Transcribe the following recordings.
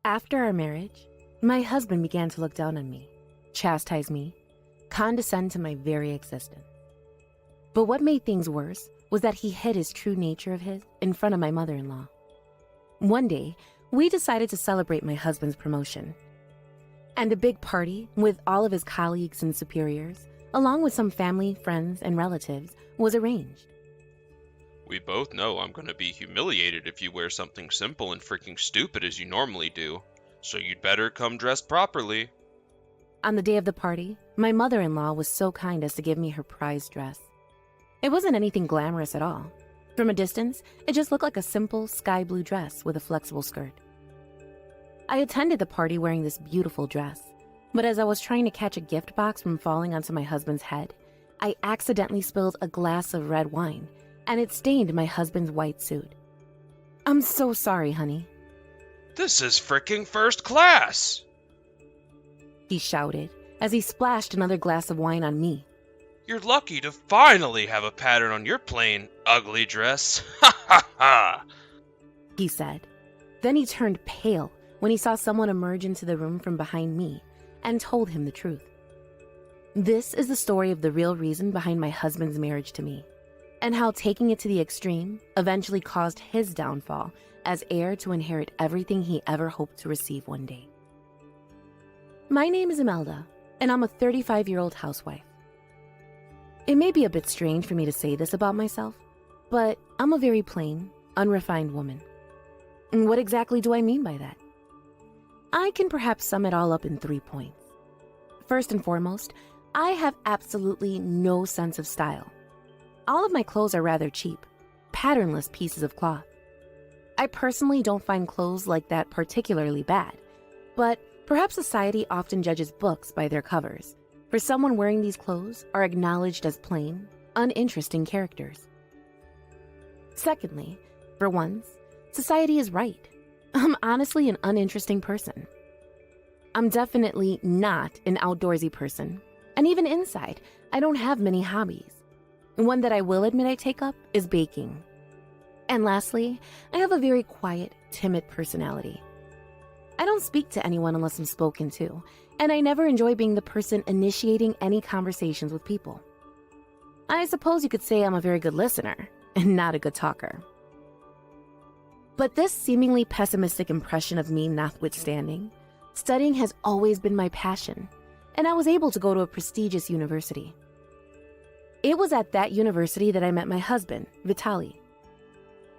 After our marriage, my husband began to look down on me, chastise me, condescend to my very existence. But what made things worse was that he hid his true nature of his in front of my mother-in-law. One day, we decided to celebrate my husband's promotion. And a big party with all of his colleagues and superiors, along with some family, friends, and relatives, was arranged. We both know I'm gonna be humiliated if you wear something simple and freaking stupid as you normally do, so you'd better come dressed properly. On the day of the party, my mother-in-law was so kind as to give me her prized dress. It wasn't anything glamorous at all. From a distance, it just looked like a simple sky blue dress with a flexible skirt. I attended the party wearing this beautiful dress, but as I was trying to catch a gift box from falling onto my husband's head, I accidentally spilled a glass of red wine, and it stained my husband's white suit. I'm so sorry, honey, This is freaking first class! he shouted as he splashed another glass of wine on me. You're lucky to finally have a pattern on your plain, ugly dress. Ha ha ha! He said. Then he turned pale when he saw someone emerge into the room from behind me and told him the truth. This is the story of the real reason behind my husband's marriage to me, and how taking it to the extreme eventually caused his downfall as heir to inherit everything he ever hoped to receive one day. My name is Imelda, and I'm a 35-year-old housewife. It may be a bit strange for me to say this about myself, but I'm a very plain, unrefined woman. And what exactly do I mean by that? I can perhaps sum it all up in 3 points. First and foremost, I have absolutely no sense of style. All of my clothes are rather cheap, patternless pieces of cloth. I personally don't find clothes like that particularly bad, but perhaps society often judges books by their covers, for someone wearing these clothes are acknowledged as plain, uninteresting characters. Secondly, for once, society is right. I'm honestly an uninteresting person. I'm definitely not an outdoorsy person, and even inside, I don't have many hobbies. One that I will admit I take up is baking. And lastly, I have a very quiet, timid personality. I don't speak to anyone unless I'm spoken to, and I never enjoy being the person initiating any conversations with people. I suppose you could say I'm a very good listener and not a good talker. But this seemingly pessimistic impression of me notwithstanding, studying has always been my passion, and I was able to go to a prestigious university. It was at that university that I met my husband, Vitaly.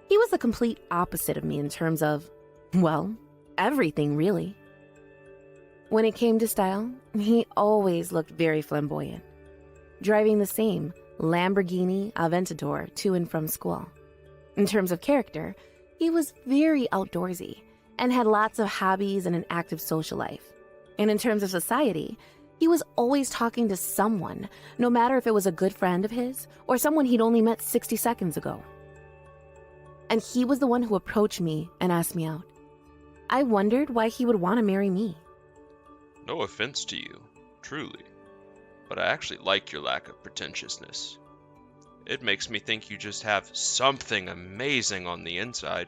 He was the complete opposite of me in terms of, well, everything really. When it came to style, he always looked very flamboyant, driving the same Lamborghini Aventador to and from school. In terms of character, he was very outdoorsy and had lots of hobbies and an active social life. And in terms of society, he was always talking to someone, no matter if it was a good friend of his or someone he'd only met 60 seconds ago. And he was the one who approached me and asked me out. I wondered why he would want to marry me. No offense to you, truly, but I actually like your lack of pretentiousness. It makes me think you just have something amazing on the inside.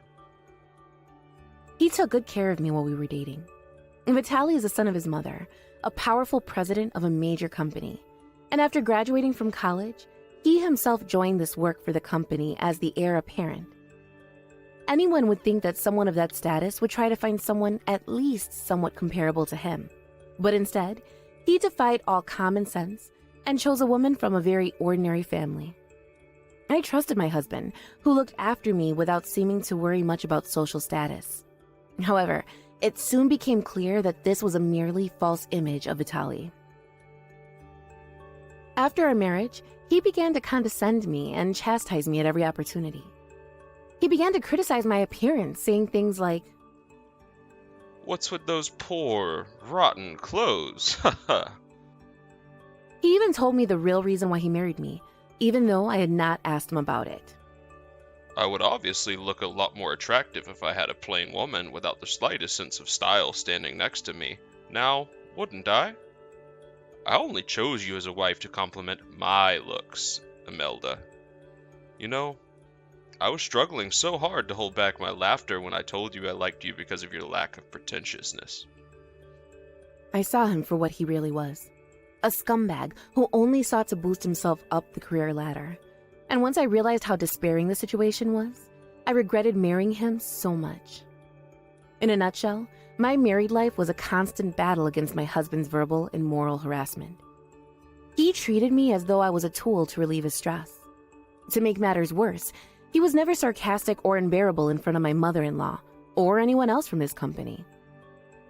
He took good care of me while we were dating. Vitaly is the son of his mother, a powerful president of a major company. And after graduating from college, he himself joined this work for the company as the heir apparent. Anyone would think that someone of that status would try to find someone at least somewhat comparable to him. But instead, he defied all common sense and chose a woman from a very ordinary family. I trusted my husband, who looked after me without seeming to worry much about social status. However, it soon became clear that this was a merely false image of Vitaly. After our marriage, he began to condescend me and chastise me at every opportunity. He began to criticize my appearance, saying things like, What's with those poor, rotten clothes? Haha. He even told me the real reason why he married me, even though I had not asked him about it. I would obviously look a lot more attractive if I had a plain woman without the slightest sense of style standing next to me. Now, wouldn't I? I only chose you as a wife to complement my looks, Imelda. You know, I was struggling so hard to hold back my laughter when I told you I liked you because of your lack of pretentiousness. I saw him for what he really was. A scumbag who only sought to boost himself up the career ladder. And once I realized how despairing the situation was, I regretted marrying him so much. In a nutshell, my married life was a constant battle against my husband's verbal and moral harassment. He treated me as though I was a tool to relieve his stress. To make matters worse, he was never sarcastic or unbearable in front of my mother-in-law or anyone else from his company.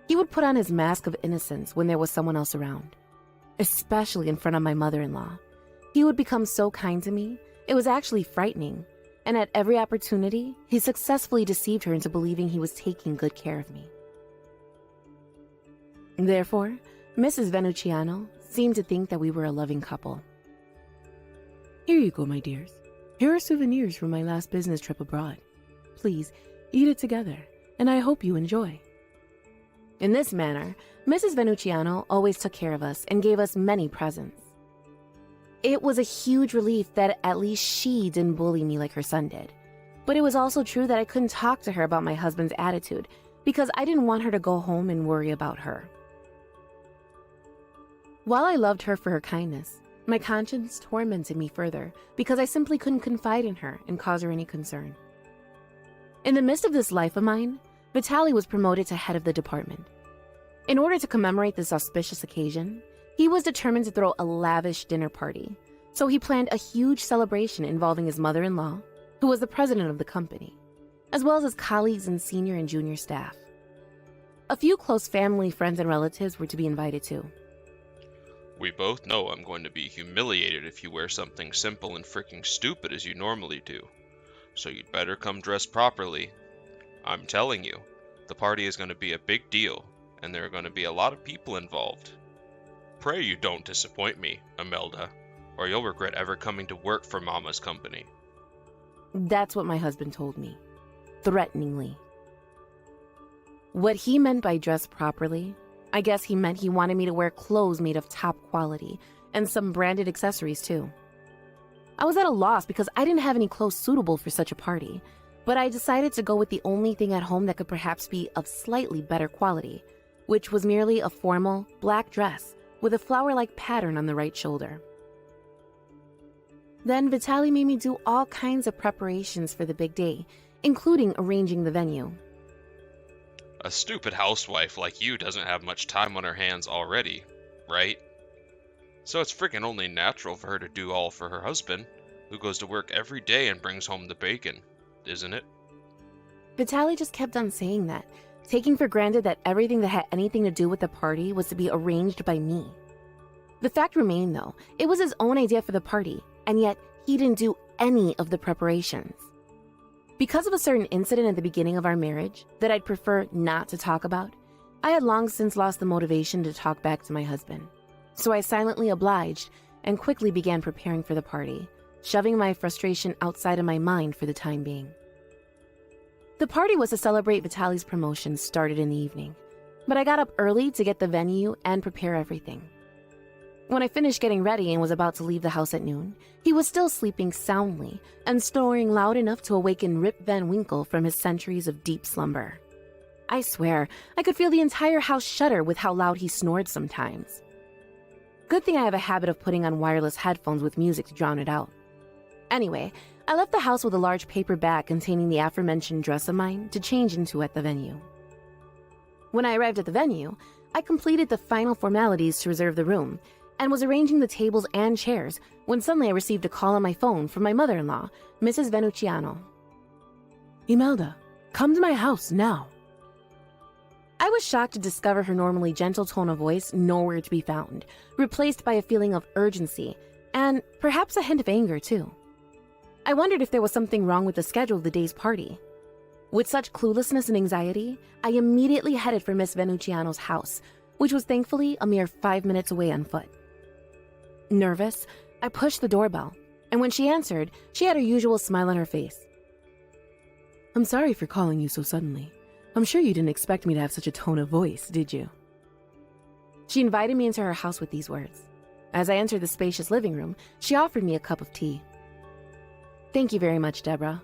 He would put on his mask of innocence when there was someone else around, especially in front of my mother-in-law. He would become so kind to me, it was actually frightening, and at every opportunity, he successfully deceived her into believing he was taking good care of me. Therefore, Mrs. Venuciano seemed to think that we were a loving couple. Here you go, my dears. Here are souvenirs from my last business trip abroad. Please, eat it together, and I hope you enjoy. In this manner, Mrs. Venuciano always took care of us and gave us many presents. It was a huge relief that at least she didn't bully me like her son did. But it was also true that I couldn't talk to her about my husband's attitude because I didn't want her to go home and worry about her. While I loved her for her kindness, my conscience tormented me further because I simply couldn't confide in her and cause her any concern. In the midst of this life of mine, Vitaly was promoted to head of the department. In order to commemorate this auspicious occasion, he was determined to throw a lavish dinner party, so he planned a huge celebration involving his mother-in-law, who was the president of the company, as well as his colleagues and senior and junior staff. A few close family, friends, and relatives were to be invited too. We both know I'm going to be humiliated if you wear something simple and freaking stupid as you normally do. So you'd better come dressed properly. I'm telling you, the party is going to be a big deal, and there are going to be a lot of people involved. Pray you don't disappoint me, Imelda, or you'll regret ever coming to work for Mama's company. That's what my husband told me, threateningly. What he meant by dress properly, I guess he meant he wanted me to wear clothes made of top quality and some branded accessories too. I was at a loss because I didn't have any clothes suitable for such a party, but I decided to go with the only thing at home that could perhaps be of slightly better quality, which was merely a formal black dress with a flower-like pattern on the right shoulder. Then Vitaly made me do all kinds of preparations for the big day, including arranging the venue. A stupid housewife like you doesn't have much time on her hands already, right? So it's freaking only natural for her to do all for her husband, who goes to work every day and brings home the bacon, isn't it? Vitaly just kept on saying that, taking for granted that everything that had anything to do with the party was to be arranged by me. The fact remained, though, it was his own idea for the party, and yet he didn't do any of the preparations. Because of a certain incident at the beginning of our marriage that I'd prefer not to talk about, I had long since lost the motivation to talk back to my husband. So I silently obliged and quickly began preparing for the party, shoving my frustration outside of my mind for the time being. The party was to celebrate Vitaly's promotion started in the evening, but I got up early to get the venue and prepare everything. When I finished getting ready and was about to leave the house at noon, he was still sleeping soundly and snoring loud enough to awaken Rip Van Winkle from his centuries of deep slumber. I swear, I could feel the entire house shudder with how loud he snored sometimes. Good thing I have a habit of putting on wireless headphones with music to drown it out. Anyway, I left the house with a large paper bag containing the aforementioned dress of mine to change into at the venue. When I arrived at the venue, I completed the final formalities to reserve the room and was arranging the tables and chairs when suddenly I received a call on my phone from my mother-in-law, Mrs. Venuciano. Imelda, come to my house now. I was shocked to discover her normally gentle tone of voice nowhere to be found, replaced by a feeling of urgency and perhaps a hint of anger too. I wondered if there was something wrong with the schedule of the day's party. With such cluelessness and anxiety, I immediately headed for Miss Venuciano's house, which was thankfully a mere 5 minutes away on foot. Nervous, I pushed the doorbell, and when she answered, she had her usual smile on her face. I'm sorry for calling you so suddenly. I'm sure you didn't expect me to have such a tone of voice, did you? She invited me into her house with these words. As I entered the spacious living room, she offered me a cup of tea. Thank you very much, Deborah.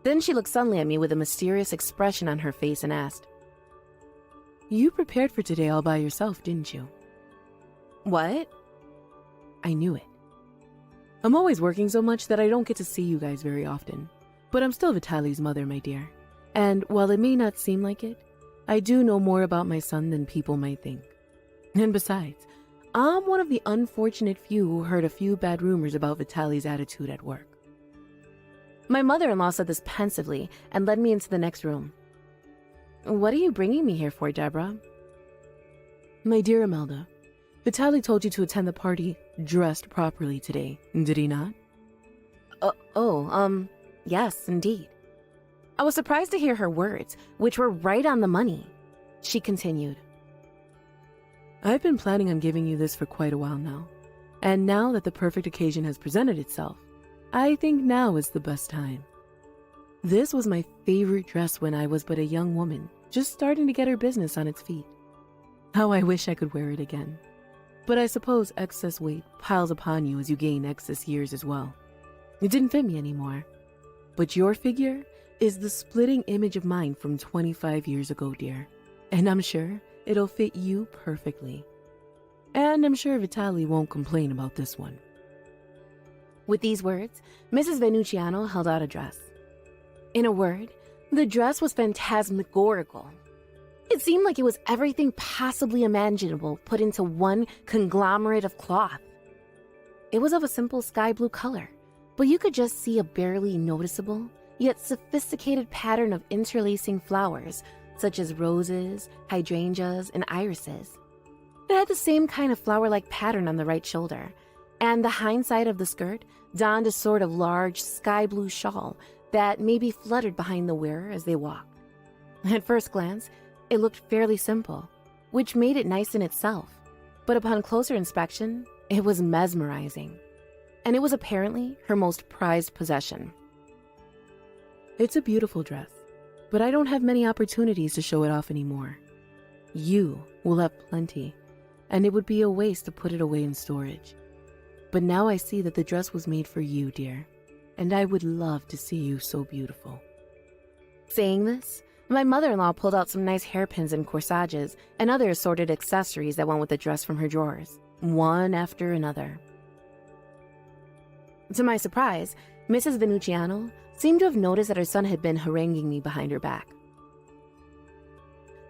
Then she looked suddenly at me with a mysterious expression on her face and asked, "You prepared for today all by yourself, didn't you?" "What?" I knew it. I'm always working so much that I don't get to see you guys very often. But I'm still Vitali's mother, my dear. And while it may not seem like it, I do know more about my son than people might think. And besides, I'm one of the unfortunate few who heard a few bad rumors about Vitali's attitude at work. My mother-in-law said this pensively and led me into the next room. "What are you bringing me here for, Deborah?" "My dear Imelda, Vitali told you to attend the party dressed properly today, did he not?" Yes, indeed." I was surprised to hear her words, which were right on the money. She continued, "I've been planning on giving you this for quite a while now, and now that the perfect occasion has presented itself, I think now is the best time. This was my favorite dress when I was but a young woman, just starting to get her business on its feet. How I wish I could wear it again. But I suppose excess weight piles upon you as you gain excess years as well. It didn't fit me anymore. But your figure is the splitting image of mine from 25 years ago, dear. And I'm sure it'll fit you perfectly. And I'm sure Vitali won't complain about this one." With these words, Mrs. Venuciano held out a dress. In a word, the dress was phantasmagorical. It seemed like it was everything possibly imaginable put into one conglomerate of cloth. It was of a simple sky blue color, but you could just see a barely noticeable, yet sophisticated pattern of interlacing flowers, such as roses, hydrangeas, and irises. It had the same kind of flower-like pattern on the right shoulder, and the hind side of the skirt donned a sort of large sky blue shawl that maybe fluttered behind the wearer as they walked. At first glance, it looked fairly simple, which made it nice in itself, but upon closer inspection, it was mesmerizing. And it was apparently her most prized possession. "It's a beautiful dress, but I don't have many opportunities to show it off anymore. You will have plenty, and it would be a waste to put it away in storage. But now I see that the dress was made for you, dear, and I would love to see you so beautiful." Saying this, my mother-in-law pulled out some nice hairpins and corsages and other assorted accessories that went with the dress from her drawers, one after another. To my surprise, Mrs. Venuciano seemed to have noticed that her son had been haranguing me behind her back.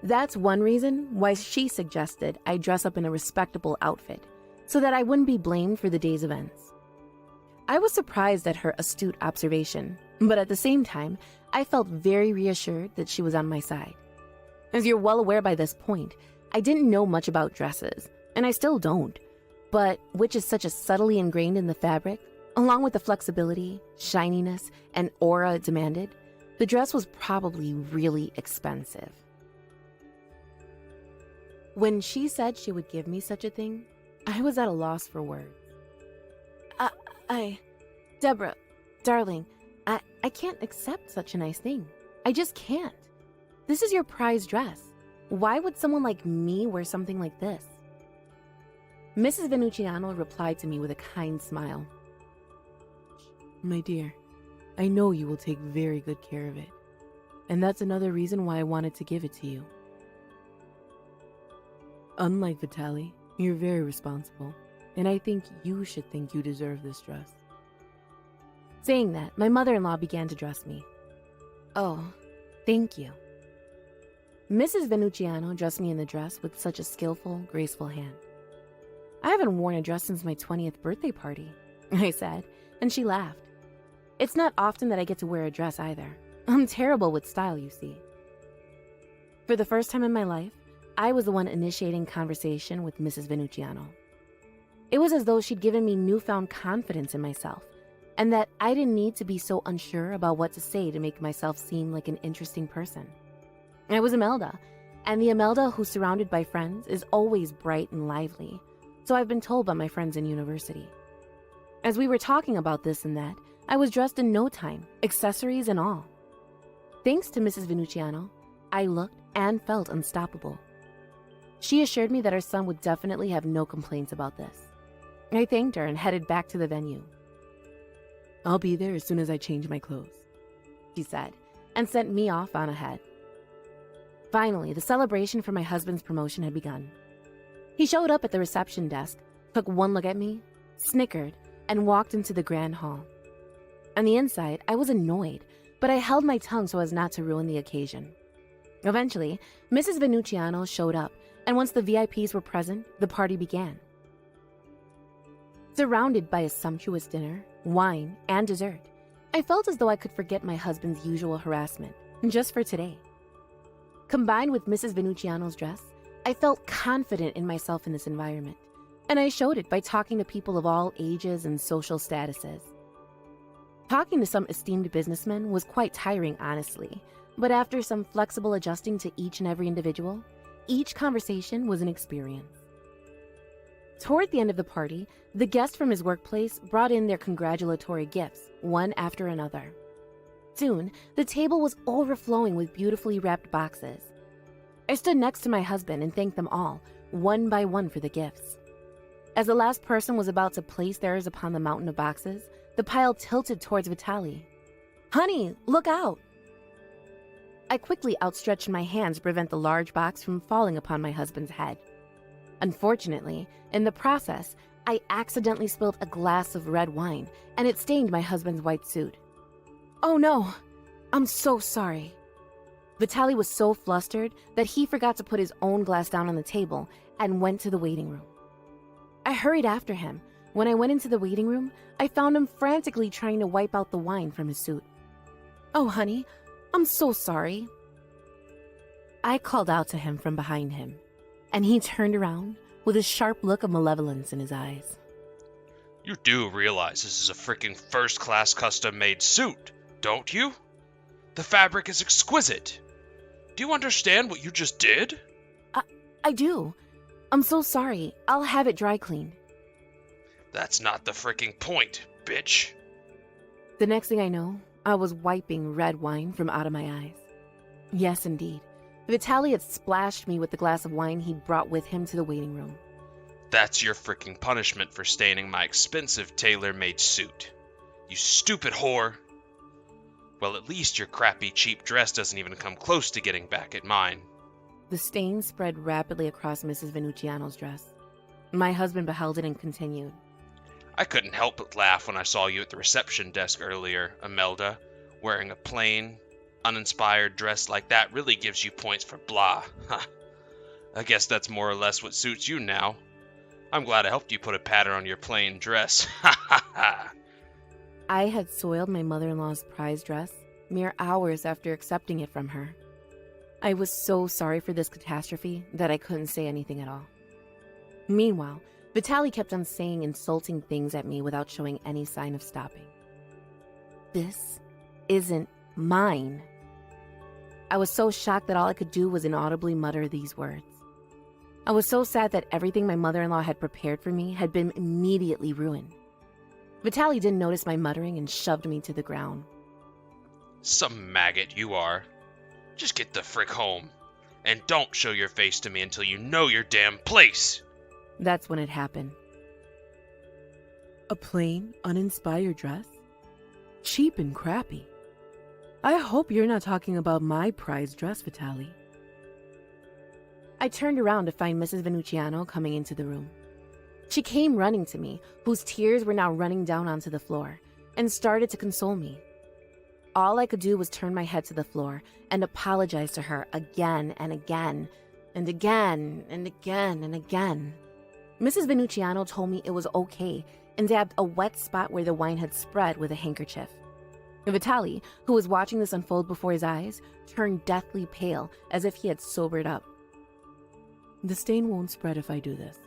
That's one reason why she suggested I dress up in a respectable outfit, so that I wouldn't be blamed for the day's events. I was surprised at her astute observation, but at the same time, I felt very reassured that she was on my side. As you're well aware by this point, I didn't know much about dresses, and I still don't, but which is such a subtly ingrained in the fabric, along with the flexibility, shininess, and aura it demanded, the dress was probably really expensive. When she said she would give me such a thing, I was at a loss for words. Deborah, darling, I can't accept such a nice thing. I just can't. This is your prized dress. Why would someone like me wear something like this? Mrs. Venuciano replied to me with a kind smile. "My dear, I know you will take very good care of it, and that's another reason why I wanted to give it to you. Unlike Vitali, you're very responsible, and I think you should think you deserve this dress." Saying that, my mother-in-law began to dress me. "Oh, thank you." Mrs. Venuciano dressed me in the dress with such a skillful, graceful hand. "I haven't worn a dress since my 20th birthday party," I said, and she laughed. "It's not often that I get to wear a dress either. I'm terrible with style, you see." For the first time in my life, I was the one initiating conversation with Mrs. Venuciano. It was as though she'd given me newfound confidence in myself, and that I didn't need to be so unsure about what to say to make myself seem like an interesting person. I was Imelda, and the Imelda who's surrounded by friends is always bright and lively, so I've been told by my friends in university. As we were talking about this and that, I was dressed in no time, accessories and all. Thanks to Mrs. Venuciano, I looked and felt unstoppable. She assured me that her son would definitely have no complaints about this. I thanked her and headed back to the venue. "I'll be there as soon as I change my clothes." she said, and sent me off on ahead. Finally, the celebration for my husband's promotion had begun. He showed up at the reception desk, took one look at me, snickered, and walked into the grand hall. On the inside, I was annoyed, but I held my tongue so as not to ruin the occasion. Eventually, Mrs. Venucciano showed up, and once the VIPs were present, the party began. Surrounded by a sumptuous dinner, wine, and dessert, I felt as though I could forget my husband's usual harassment, just for today. Combined with Mrs. Venucciano's dress, I felt confident in myself in this environment, and I showed it by talking to people of all ages and social statuses. Talking to some esteemed businessmen was quite tiring, honestly, but after some flexible adjusting to each and every individual, each conversation was an experience. Toward the end of the party, the guests from his workplace brought in their congratulatory gifts, one after another. Soon, the table was overflowing with beautifully wrapped boxes. I stood next to my husband and thanked them all, one by one, for the gifts. As the last person was about to place theirs upon the mountain of boxes, the pile tilted towards Vitaly. "Honey, look out!" I quickly outstretched my hands to prevent the large box from falling upon my husband's head. Unfortunately, in the process, I accidentally spilled a glass of red wine, and it stained my husband's white suit. "Oh no, I'm so sorry." Vitaly was so flustered that he forgot to put his own glass down on the table and went to the waiting room. I hurried after him. When I went into the waiting room, I found him frantically trying to wipe out the wine from his suit. "Oh, honey, I'm so sorry." I called out to him from behind him, and he turned around with a sharp look of malevolence in his eyes. You do realize this is a freaking first-class custom-made suit, don't you? The fabric is exquisite. Do you understand what you just did? I do. I'm so sorry. I'll have it dry cleaned. That's not the freaking point, bitch. The next thing I know, I was wiping red wine from out of my eyes. Yes, indeed. Vitaly had splashed me with the glass of wine he'd brought with him to the waiting room. That's your freaking punishment for staining my expensive tailor-made suit. You stupid whore. Well, at least your crappy cheap dress doesn't even come close to getting back at mine. The stain spread rapidly across Mrs. Venucciano's dress. My husband beheld it and continued. I couldn't help but laugh when I saw you at the reception desk earlier, Imelda. Wearing a plain, uninspired dress like that really gives you points for blah. Huh. I guess that's more or less what suits you now. I'm glad I helped you put a pattern on your plain dress. Ha ha ha. I had soiled my mother-in-law's prize dress mere hours after accepting it from her. I was so sorry for this catastrophe that I couldn't say anything at all. Meanwhile, Vitaly kept on saying insulting things at me without showing any sign of stopping. This isn't mine. I was so shocked that all I could do was inaudibly mutter these words. I was so sad that everything my mother-in-law had prepared for me had been immediately ruined. Vitaly didn't notice my muttering and shoved me to the ground. Some maggot you are. Just get the frick home. And don't show your face to me until you know your damn place. That's when it happened. A plain, uninspired dress? Cheap and crappy. I hope you're not talking about my prize dress, Vitaly. I turned around to find Mrs. Venucciano coming into the room. She came running to me, whose tears were now running down onto the floor, and started to console me. All I could do was turn my head to the floor and apologize to her again and again, and again and again and again. Mrs. Venucciano told me it was okay and dabbed a wet spot where the wine had spread with a handkerchief. Vitaly, who was watching this unfold before his eyes, turned deathly pale as if he had sobered up. The stain won't spread if I do this.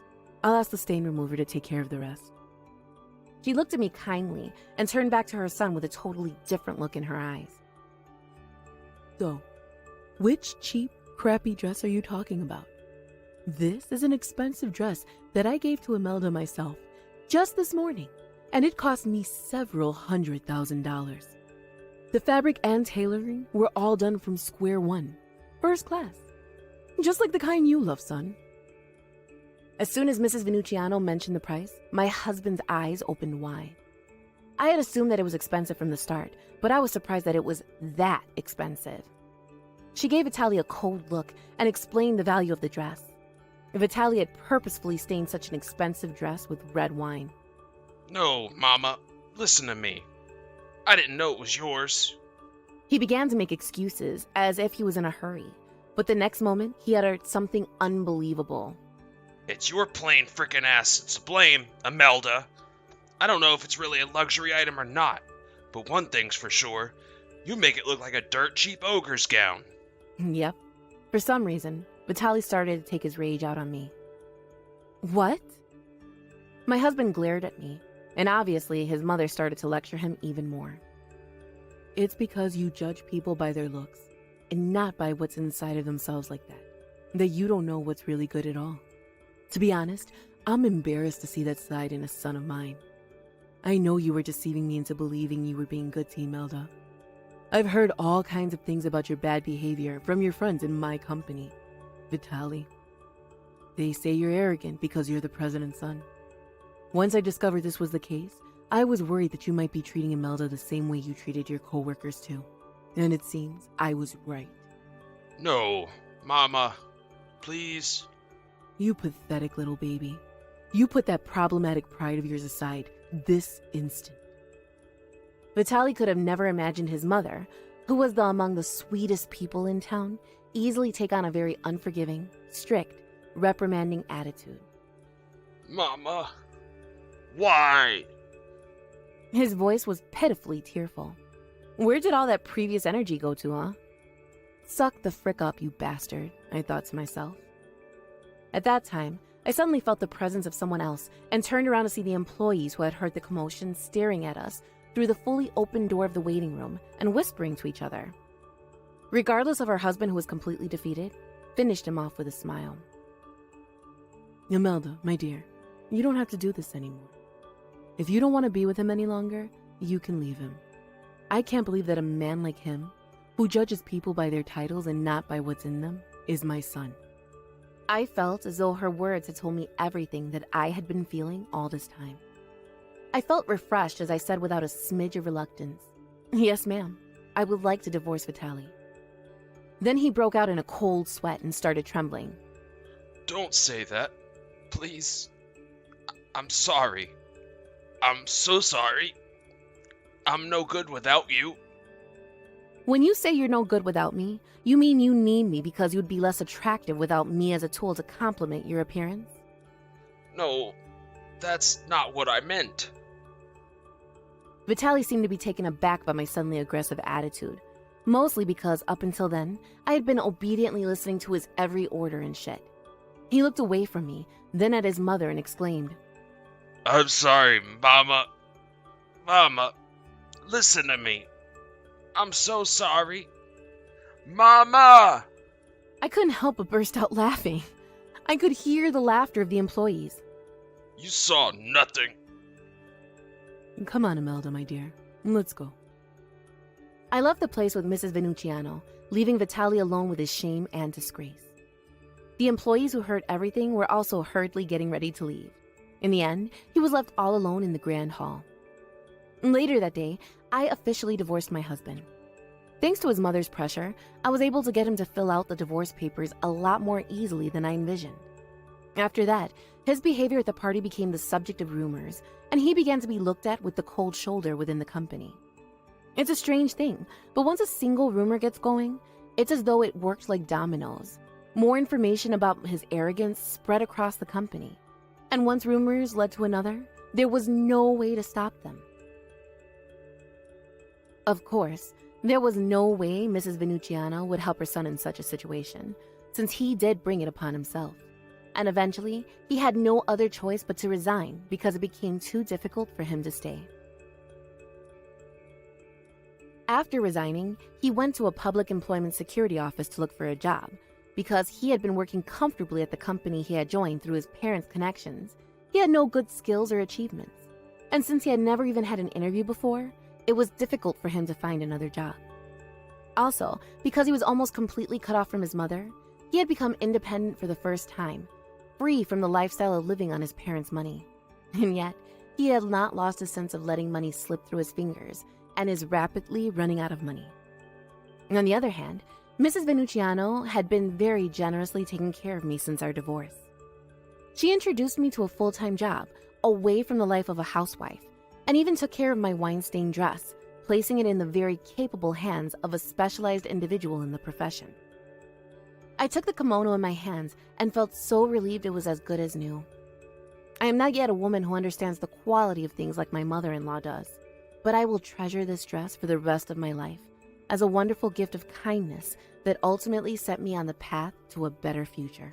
I'll ask the stain remover to take care of the rest. She looked at me kindly and turned back to her son with a totally different look in her eyes. So, which cheap, crappy dress are you talking about? This is an expensive dress that I gave to Imelda myself just this morning, and it cost me several $100,000. The fabric and tailoring were all done from square one, first class, just like the kind you love, son. As soon as Mrs. Venucciano mentioned the price, my husband's eyes opened wide. I had assumed that it was expensive from the start, but I was surprised that it was that expensive. She gave Vitaly a cold look and explained the value of the dress. Vitaly had purposefully stained such an expensive dress with red wine. No, Mama, listen to me. I didn't know it was yours. He began to make excuses as if he was in a hurry, but the next moment he uttered something unbelievable. It's your plain frickin' ass that's to blame, Imelda. I don't know if it's really a luxury item or not, but one thing's for sure. You make it look like a dirt cheap ogre's gown. Yep. For some reason, Vitaly started to take his rage out on me. What? My husband glared at me, and obviously his mother started to lecture him even more. It's because you judge people by their looks, and not by what's inside of themselves like that you don't know what's really good at all. To be honest, I'm embarrassed to see that side in a son of mine. I know you were deceiving me into believing you were being good to Imelda. I've heard all kinds of things about your bad behavior from your friends in my company, Vitaly. They say you're arrogant because you're the president's son. Once I discovered this was the case, I was worried that you might be treating Imelda the same way you treated your co-workers too. And it seems I was right. No, Mama, please. You pathetic little baby. You put that problematic pride of yours aside this instant. Vitaly could have never imagined his mother, who was among the sweetest people in town, easily take on a very unforgiving, strict, reprimanding attitude. Mama, why? His voice was pitifully tearful. Where did all that previous energy go to, huh? Suck the frick up, you bastard, I thought to myself. At that time, I suddenly felt the presence of someone else and turned around to see the employees who had heard the commotion staring at us through the fully open door of the waiting room and whispering to each other. Regardless of her husband, who was completely defeated, finished him off with a smile. Imelda, my dear, you don't have to do this anymore. If you don't want to be with him any longer, you can leave him. I can't believe that a man like him, who judges people by their titles and not by what's in them, is my son. I felt as though her words had told me everything that I had been feeling all this time. I felt refreshed as I said without a smidge of reluctance, Yes, ma'am. I would like to divorce Vitaly. Then he broke out in a cold sweat and started trembling. Don't say that. Please. I'm sorry. I'm so sorry. I'm no good without you. When you say you're no good without me, you mean you need me because you'd be less attractive without me as a tool to complement your appearance? No, that's not what I meant. Vitaly seemed to be taken aback by my suddenly aggressive attitude, mostly because up until then, I had been obediently listening to his every order and shit. He looked away from me, then at his mother and exclaimed, I'm sorry, Mama. Mama, listen to me. I'm so sorry. Mama! I couldn't help but burst out laughing. I could hear the laughter of the employees. You saw nothing. Come on, Imelda, my dear. Let's go. I left the place with Mrs. Venuciano, leaving Vitaly alone with his shame and disgrace. The employees who heard everything were also hurriedly getting ready to leave. In the end, he was left all alone in the grand hall. Later that day, I officially divorced my husband. Thanks to his mother's pressure, I was able to get him to fill out the divorce papers a lot more easily than I envisioned. After that, his behavior at the party became the subject of rumors, and he began to be looked at with the cold shoulder within the company. It's a strange thing, but once a single rumor gets going, it's as though it worked like dominoes. More information about his arrogance spread across the company, and once rumors led to another, there was no way to stop them. Of course, there was no way Mrs. Venuciano would help her son in such a situation, since he did bring it upon himself. And eventually, he had no other choice but to resign because it became too difficult for him to stay. After resigning, he went to a public employment security office to look for a job, because he had been working comfortably at the company he had joined through his parents' connections. He had no good skills or achievements, and since he had never even had an interview before, it was difficult for him to find another job. Also, because he was almost completely cut off from his mother, he had become independent for the first time, free from the lifestyle of living on his parents' money. And yet, He had not lost his sense of letting money slip through his fingers and is rapidly running out of money. On the other hand, Mrs. Venuciano had been very generously taking care of me since our divorce. She introduced me to a full-time job, away from the life of a housewife, and even took care of my wine-stained dress, placing it in the very capable hands of a specialized individual in the profession. I took the kimono in my hands and felt so relieved it was as good as new. I am not yet a woman who understands the quality of things like my mother-in-law does, but I will treasure this dress for the rest of my life as a wonderful gift of kindness that ultimately set me on the path to a better future.